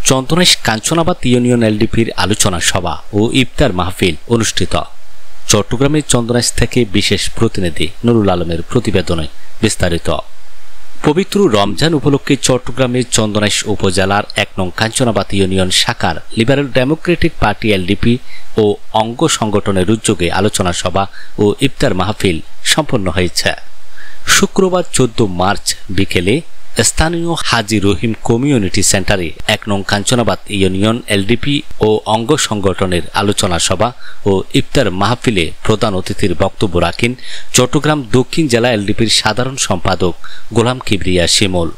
Chandanaish Kanchanabad union এলডিপির আলোচনা সভা ও ইফতার মাহফিল অনুষ্ঠিত। চট্টগ্রামের চন্দনাইশ থেকে বিশেষ প্রতিনিধি নুরুল আলমের প্রতিবেদনে বিস্তারিত। পবিত্র রমজান উপলক্ষে চট্টগ্রামের চন্দনাইশ উপজেলার ১ নং কাঞ্চনাবাদ ইউনিয়ন শাখার লিবারেল ডেমোক্রেটিক পার্টি এলডিপি ও অঙ্গ সংগঠনের উদ্যোগে আলোচনা সভা ও ইফতার মাহফিল সম্পন্ন হয়েছে। শুক্রবার ১৪ মার্চ বিকেলে স্থানীয় হাজী রহিম কমিউনিটি সেন্টারে ১ নং কাঞ্চনাবাদ ইউনিয়ন এলডিপি ও অঙ্গ সংগঠনের আলোচনা সভা ও ইফতার মাহফিলে প্রধান অতিথির বক্তব্য রাখেন চট্টগ্রাম দক্ষিণ জেলা এলডিপির সাধারণ সম্পাদক গোলাম কিবরিয়া শিমুল।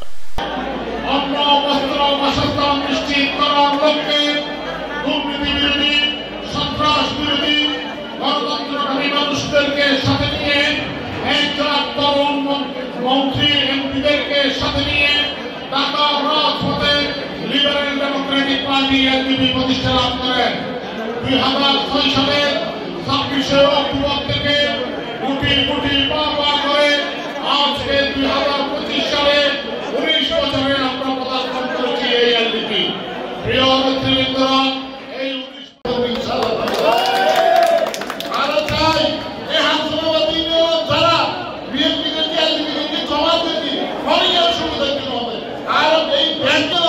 লিবারেল ডেমোক্রেটিক পার্টি এলডিপি প্রতিষ্ঠা লাভ করেন। ২০০৬ সালে ২৬শে অক্টোবর থেকে গুটি গুটি পা করে আজকে ২০২৫ সালে ১৯ বছরে আমরা পদার্পণ করেছি এই এলডিপি। প্রিয় নেতৃবৃন্দরা, এই আরো চাই এই হাসপাতাল যারা বিএনপি এলডিপি জমা দিয়েছি অনেক সুবিধা দিতে হবে। আর এই ব্যাংকের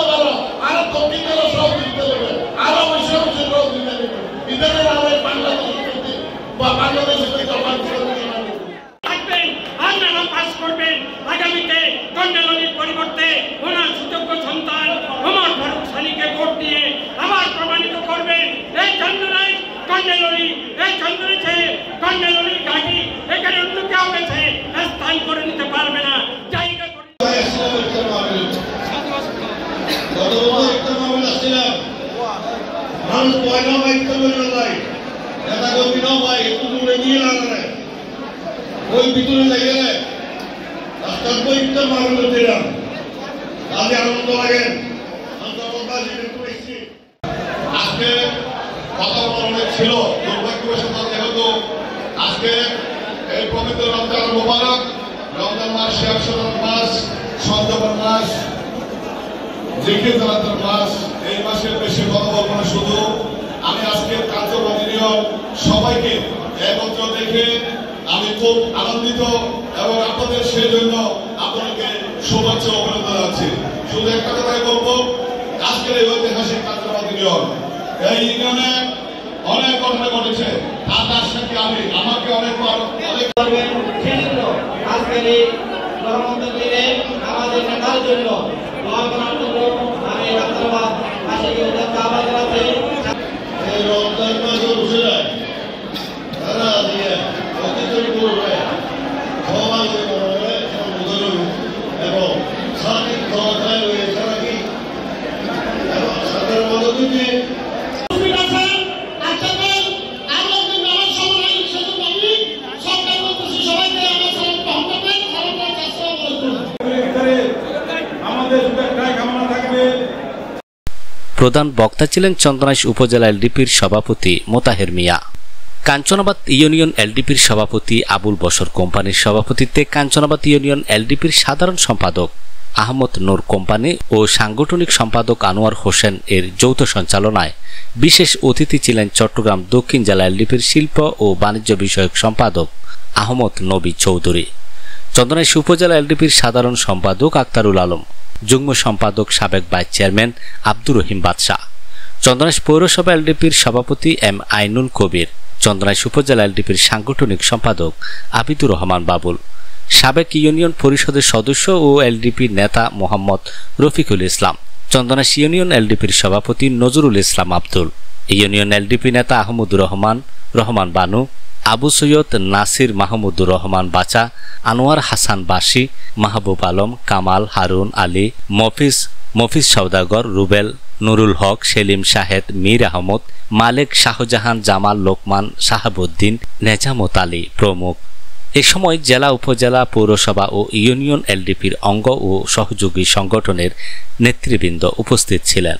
আরো দক্ষিণ জেলা সহ দিতে হবে, আরো বেশি বেশি লোক দিতে হবে। ইদারে আমরা বাংলাদেশের বা বাংলাদেশের থাকবেন, আপনারা পাস করবেন। আগামীতে কন্ডেলনির পরিবর্তে ওনার সুযোগ্য সন্তান ওমর ফারুক সানিকে ভোট দিয়ে আবার প্রমাণিত করবেন। এই চন্দ্রনাইশ কন্ডেলনি, এই চন্দ্রনাইশে কন্ডেলনি ঘাঁটি, এখানে অন্য কেউ গেছে স্থান করে নিতে পারবে না। জায়গা করে মানুষ পয়লা বাইতে বলল ভাই এটা কবি না ভাই একটু দূরে নিয়ে লাগালে ওই ভিতরে লেগে রাস্তার বইটা মানুষ দিলাম তাহলে আনন্দ লাগে। আজকে কথা অনেক ছিল, দুর্ভাগ্যবশত যেহেতু আজকে এই পবিত্র রমজান মোবারক, রমজান মাস, শেয়ার মাস, সঞ্জীবন মাস, জিকির জানাতের মাস, এই মাসের বেশি কথা বলবো না। শুধু আমি আজকে কার্যবাদীয় সবাইকে একত্র দেখে আমি খুব আনন্দিত এবং আপনাদের সেই জন্য আপনাকে শুভেচ্ছা অভিনন্দন জানাচ্ছি। শুধু একটা কথাই বলবো, আজকের এই ঐতিহাসিক কার্যবাদী নিয়ম এই ইউনিয়নে অনেক ঘটনা ঘটেছে, তার সাথে আমি আমাকে অনেক আজকের এই গণতন্ত্রের দিনে আমাদের নেতার জন্য দোয়া করার জন্য আমি রাত্রবাদ আশিকে আহ্বান জানাচ্ছি। এই রমজান মাস অনুসারে তারা দিয়ে অতিথি করবে সমাজ করবে এবং সার্বিক ক্ষমতায় রয়েছে নাকি এবং সাধারণ মানুষকে প্রধান বক্তা ছিলেন চন্দনাইশ উপজেলা এলডিপির সভাপতি মোতাহের মিয়া। কাঞ্চনাবাদ ইউনিয়ন এলডিপির সভাপতি আবুল বশর কোম্পানির সভাপতিত্বে কাঞ্চনাবাদ ইউনিয়ন এলডিপির সাধারণ সম্পাদক আহমদ নূর কোম্পানি ও সাংগঠনিক সম্পাদক আনোয়ার হোসেন এর যৌথ সঞ্চালনায় বিশেষ অতিথি ছিলেন চট্টগ্রাম দক্ষিণ জেলা এলডিপির শিল্প ও বাণিজ্য বিষয়ক সম্পাদক আহমদ নবী চৌধুরী, চন্দনাইশ উপজেলা এলডিপির সাধারণ সম্পাদক আক্তারুল আলম, যুগ্ম সম্পাদক সাবেক ভাইস চেয়ারম্যান আব্দুর রহিম বাদশাহ, চন্দনাইশ পৌরসভা এলডিপির সভাপতি এম আইনুল কবির, চন্দনাইশ উপজেলা এলডিপির সাংগঠনিক সম্পাদক আবিদুর রহমান বাবুল, সাবেক ইউনিয়ন পরিষদের সদস্য ও এলডিপি নেতা মোহাম্মদ রফিকুল ইসলাম, চন্দনাইশ ইউনিয়ন এলডিপির সভাপতি নজরুল ইসলাম আব্দুল, ইউনিয়ন এলডিপি নেতা আহমদুর রহমান বানু, আবু সৈয়দ নাসির মাহমুদুর রহমান বাচা, আনোয়ার হাসান বাসি, মাহবুব আলম, কামাল, হারুন আলী, মফিজ সওদাগর, রুবেল, নুরুল হক, সেলিম শাহেদ, মীর আহমদ, মালেক, শাহজাহান, জামাল, লোকমান, শাহাবুদ্দিন, নেজামত আলী প্রমুখ। এ সময় জেলা, উপজেলা, পৌরসভা ও ইউনিয়ন এলডিপির অঙ্গ ও সহযোগী সংগঠনের নেতৃবৃন্দ উপস্থিত ছিলেন।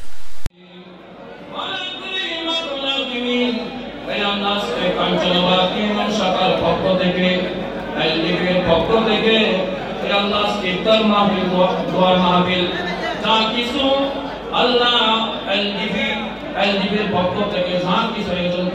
পক্ষ থেকে আল্লাহ ইফতার মাহফিল দোয়া মাহফিল যা কিছু আল্লাহ এলডিপির পক্ষ থেকে যা কিছু আয়োজন